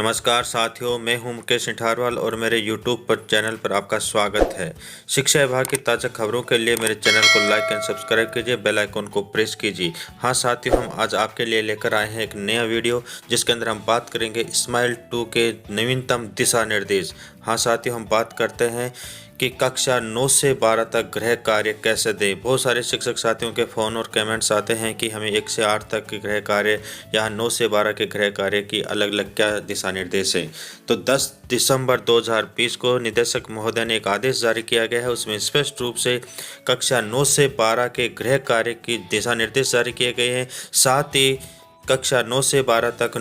नमस्कार साथियों, मैं हूं मुकेश सिंठारवाल और मेरे YouTube पर चैनल पर आपका स्वागत है। शिक्षा विभाग की ताज़ा खबरों के लिए मेरे चैनल को लाइक एंड सब्सक्राइब कीजिए, बेल आइकन को प्रेस कीजिए। हाँ साथियों, हम आज आपके लिए लेकर आए हैं एक नया वीडियो जिसके अंदर हम बात करेंगे स्माइल 2 के नवीनतम दिशा निर्देश। हाँ साथियों, हम बात करते हैं कि कक्षा 9 से 12 तक गृह कार्य कैसे दें। बहुत सारे शिक्षक साथियों के फ़ोन और कमेंट्स आते हैं कि हमें 1 से 8 तक के गृह कार्य या 9 से 12 के गृह कार्य की अलग अलग क्या दिशा निर्देश हैं। तो 10 दिसंबर 2020 को निदेशक महोदय ने एक आदेश जारी किया गया है। उसमें स्पष्ट रूप से कक्षा 9 से 12 के गृह कार्य की दिशा निर्देश जारी किए गए हैं। साथ ही कक्षा 9 से 12 तक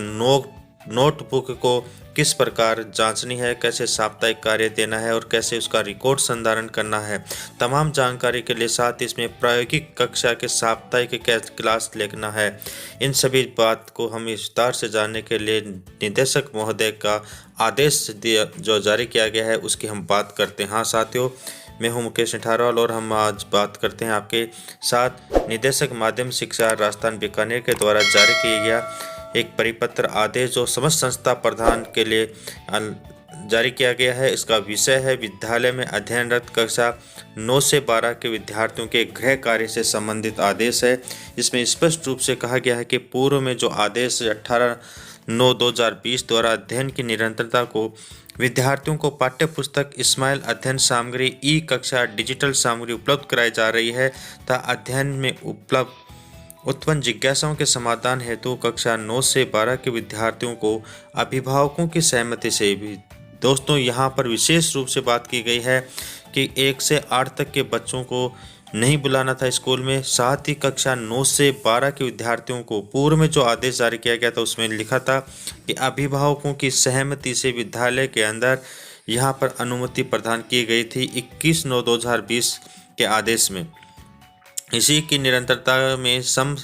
नोटबुक को किस प्रकार जांचनी है, कैसे साप्ताहिक कार्य देना है और कैसे उसका रिकॉर्ड संधारण करना है, तमाम जानकारी के लिए साथ इसमें प्रायोगिक कक्षा के साप्ताहिक क्लास लिखना है। इन सभी बात को हम विस्तार से जानने के लिए निदेशक महोदय का आदेश जो जारी किया गया है उसकी हम बात करते हैं। हाँ साथियों, मैं हूं मुकेश सिंठारवाल और हम आज बात करते हैं आपके साथ निदेशक माध्यमिक शिक्षा राजस्थान बीकानेर के द्वारा जारी किया गया एक परिपत्र आदेश जो समस्त संस्था प्रधान के लिए जारी किया गया है। इसका विषय है विद्यालय में अध्ययनरत कक्षा 9 से 12 के विद्यार्थियों के गृह कार्य से संबंधित आदेश है। इसमें स्पष्ट रूप से कहा गया है कि पूर्व में जो आदेश 18/9/2020 द्वारा अध्ययन की निरंतरता को विद्यार्थियों को पाठ्य पुस्तक, स्माइल अध्ययन सामग्री, ई कक्षा, डिजिटल सामग्री उपलब्ध कराई जा रही है तथा अध्ययन में उत्पन्न जिज्ञासाओं के समाधान हेतु कक्षा 9 से 12 के विद्यार्थियों को अभिभावकों की सहमति से भी दोस्तों यहाँ पर विशेष रूप से बात की गई है कि 1 से 8 तक के बच्चों को नहीं बुलाना था स्कूल में। साथ ही कक्षा 9 से 12 के विद्यार्थियों को पूर्व में जो आदेश जारी किया गया था उसमें लिखा था कि अभिभावकों की सहमति से विद्यालय के अंदर यहाँ पर अनुमति प्रदान की गई थी 21/9/2020 के आदेश में। इसी की निरंतरता में सम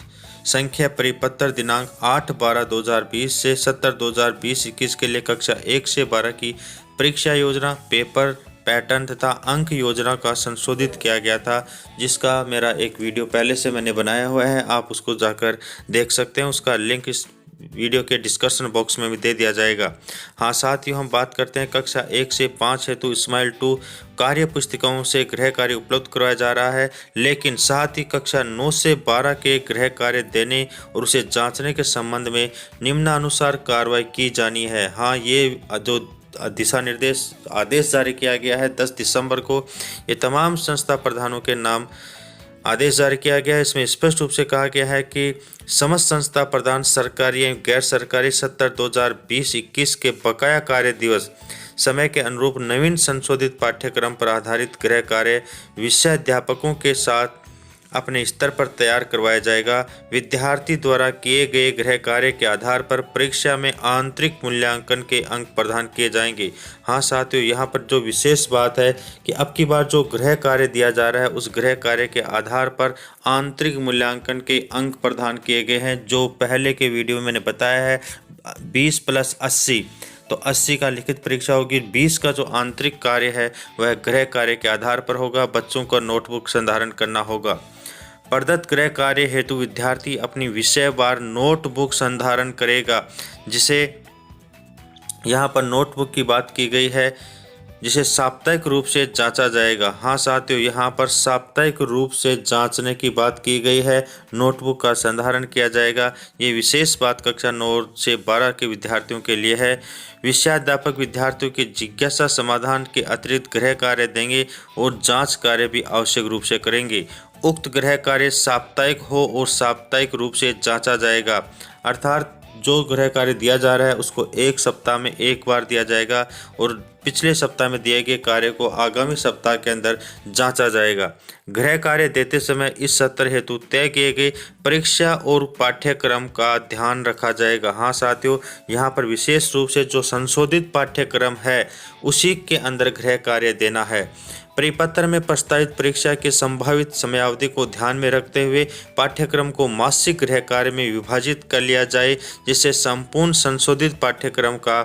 संख्या परिपत्र दिनांक 8/12/2020 से 7/2020-21 के लिए कक्षा 1 से 12 की परीक्षा योजना, पेपर पैटर्न तथा अंक योजना का संशोधित किया गया था, जिसका मेरा एक वीडियो पहले से मैंने बनाया हुआ है। आप उसको जाकर देख सकते हैं। उसका लिंक इस वीडियो के डिस्क्रिप्शन बॉक्स में भी दे दिया जाएगा। हाँ साथ ही हम बात करते हैं कक्षा 1 से 5 हेतु स्माइल 2 कार्य पुस्तिकाओं से गृह कार्य उपलब्ध करवाया जा रहा है, लेकिन साथ ही कक्षा 9 से 12 के गृह कार्य देने और उसे जांचने के संबंध में निम्नानुसार कार्रवाई की जानी है। हाँ, ये जो दिशा निर्देश आदेश जारी किया गया है 10 दिसंबर को, ये तमाम संस्था प्रधानों के नाम आदेश जारी किया गया है। इसमें स्पष्ट रूप से कहा गया है कि समस्त संस्था प्रधान सरकारी एवं गैर सरकारी 7/2020-21 के बकाया कार्य दिवस समय के अनुरूप नवीन संशोधित पाठ्यक्रम पर आधारित गृह कार्य विषयाध्यापकों के साथ अपने स्तर पर तैयार करवाया जाएगा। विद्यार्थी द्वारा किए गए गृह कार्य के आधार पर परीक्षा में आंतरिक मूल्यांकन के अंक प्रदान किए जाएंगे। हाँ साथियों, यहाँ पर जो विशेष बात है कि अब की बार जो गृह कार्य दिया जा रहा है उस गृह कार्य के आधार पर आंतरिक मूल्यांकन के अंक प्रदान किए गए हैं। जो पहले के वीडियो में मैंने बताया है 20 + 80, तो 80 का लिखित परीक्षा होगी, 20 का जो आंतरिक कार्य है वह गृह कार्य के आधार पर होगा। बच्चों को नोटबुक संधारण करना होगा। प्रदत्त गृह कार्य हेतु विद्यार्थी अपनी विषयवार नोटबुक संधारण करेगा, जिसे यहाँ पर नोटबुक की बात की गई है, जिसे साप्ताहिक रूप से जांचा जाएगा। हाँ साथियों, यहाँ पर साप्ताहिक रूप से जांचने की बात की गई है, नोटबुक का संधारण किया जाएगा। ये विशेष बात कक्षा 9 से 12 के विद्यार्थियों के लिए है। विषयाध्यापक विद्यार्थियों की जिज्ञासा समाधान के अतिरिक्त गृह कार्य देंगे और जांच कार्य भी आवश्यक रूप से करेंगे। उक्त गृह कार्य साप्ताहिक हो और साप्ताहिक रूप से जांचा जाएगा, अर्थात जो गृह कार्य दिया जा रहा है उसको 1 सप्ताह में 1 बार दिया जाएगा और पिछले सप्ताह में दिए गए कार्य को आगामी सप्ताह के अंदर जांचा जाएगा। गृह कार्य देते समय इस सत्र हेतु तय किए गए परीक्षा और पाठ्यक्रम का ध्यान रखा जाएगा। हाँ साथियों, यहाँ पर विशेष रूप से जो संशोधित पाठ्यक्रम है उसी के अंदर गृह कार्य देना है। परिपत्र में प्रस्तावित परीक्षा के संभावित समयावधि को ध्यान में रखते हुए पाठ्यक्रम को मासिक गृह कार्य में विभाजित कर लिया जाए, जिससे संपूर्ण संशोधित पाठ्यक्रम का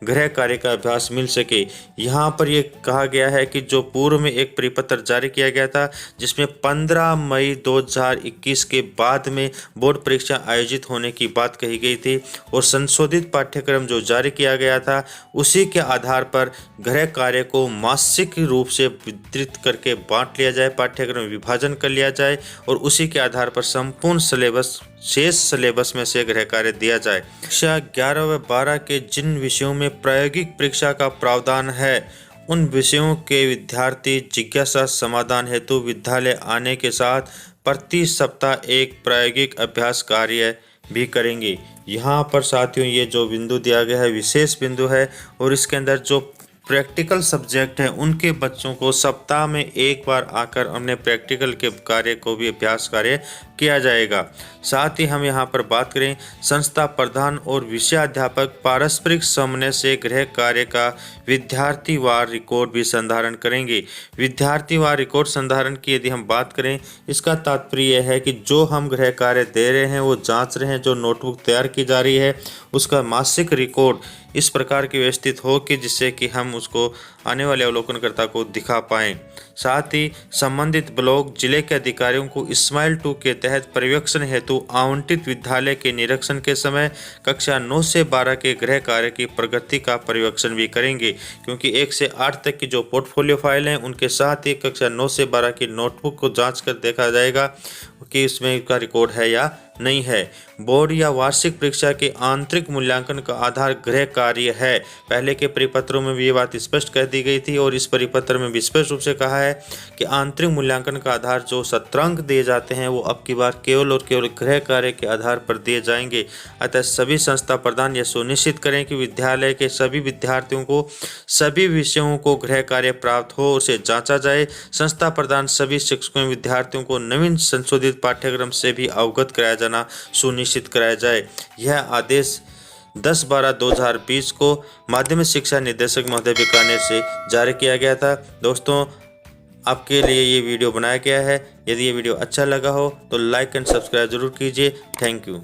गृह कार्य का अभ्यास मिल सके। यहाँ पर ये कहा गया है कि जो पूर्व में एक परिपत्र जारी किया गया था जिसमें 15 मई 2021 के बाद में बोर्ड परीक्षा आयोजित होने की बात कही गई थी और संशोधित पाठ्यक्रम जो जारी किया गया था उसी के आधार पर गृह कार्य को मासिक रूप से वितरित करके बांट लिया जाए, पाठ्यक्रम विभाजन कर लिया जाए और उसी के आधार पर संपूर्ण सिलेबस शेष सिलेबस में से गृह कार्य दिया जाए। कक्षा 11 व 12 के जिन विषयों में प्रायोगिक परीक्षा का प्रावधान है उन विषयों के विद्यार्थी जिज्ञासा समाधान हेतु विद्यालय आने के साथ प्रति सप्ताह एक प्रायोगिक अभ्यास कार्य भी करेंगे। यहाँ पर साथियों ये जो बिंदु दिया गया है विशेष बिंदु है और इसके अंदर जो प्रैक्टिकल सब्जेक्ट हैं उनके बच्चों को सप्ताह में एक बार आकर हमने प्रैक्टिकल के कार्य को भी अभ्यास कार्य किया जाएगा। साथ ही हम यहाँ पर बात करें संस्था प्रधान और विषयाध्यापक पारस्परिक समन्वय से गृह कार्य का विद्यार्थीवार रिकॉर्ड भी संधारण करेंगे। विद्यार्थीवार रिकॉर्ड संधारण की यदि हम बात करें इसका तात्पर्य यह है कि जो हम गृह कार्य दे रहे हैं वो जांच रहे हैं, जो नोटबुक तैयार की जा रही है उसका मासिक रिकॉर्ड इस प्रकार की व्यवस्थित हो कि जिससे कि हम उसको आने वाले अवलोकनकर्ता को दिखा पाएं। साथ ही संबंधित ब्लॉक जिले के अधिकारियों को इस्माइल 2 के तहत पर्यवेक्षण हेतु आवंटित विद्यालय के निरीक्षण के समय कक्षा 9 से 12 के गृह कार्य की प्रगति का पर्यवेक्षण भी करेंगे, क्योंकि 1 से 8 तक की जो पोर्टफोलियो फाइल हैं उनके साथ ही कक्षा 9 से 12 की नोटबुक को जांच कर देखा जाएगा कि इसमें इसका रिकॉर्ड है या नहीं है। बोर्ड या वार्षिक परीक्षा के आंतरिक मूल्यांकन का आधार गृह कार्य है। पहले के परिपत्रों में भी ये बात स्पष्ट कर दी गई थी और इस परिपत्र में भी स्पष्ट रूप से कहा है कि आंतरिक मूल्यांकन का आधार जो सत्रांक दिए जाते हैं वो अब की बार केवल और केवल गृह कार्य के आधार पर दिए जाएंगे। अतः सभी संस्था प्रधान यह सुनिश्चित करें कि विद्यालय के सभी विद्यार्थियों को सभी विषयों को गृह कार्य प्राप्त हो, उसे जांचा जाए। संस्था प्रधान सभी शिक्षकों विद्यार्थियों को नवीन संशोधित पाठ्यक्रम से भी अवगत कराया जाना सुनिश्चित कराया जाए। यह आदेश 10/12/2020 को माध्यमिक शिक्षा निदेशक महोदय बीकानेर से जारी किया गया था। दोस्तों आपके लिए ये वीडियो बनाया गया है। यदि ये वीडियो अच्छा लगा हो तो लाइक एंड सब्सक्राइब जरूर कीजिए। Thank you.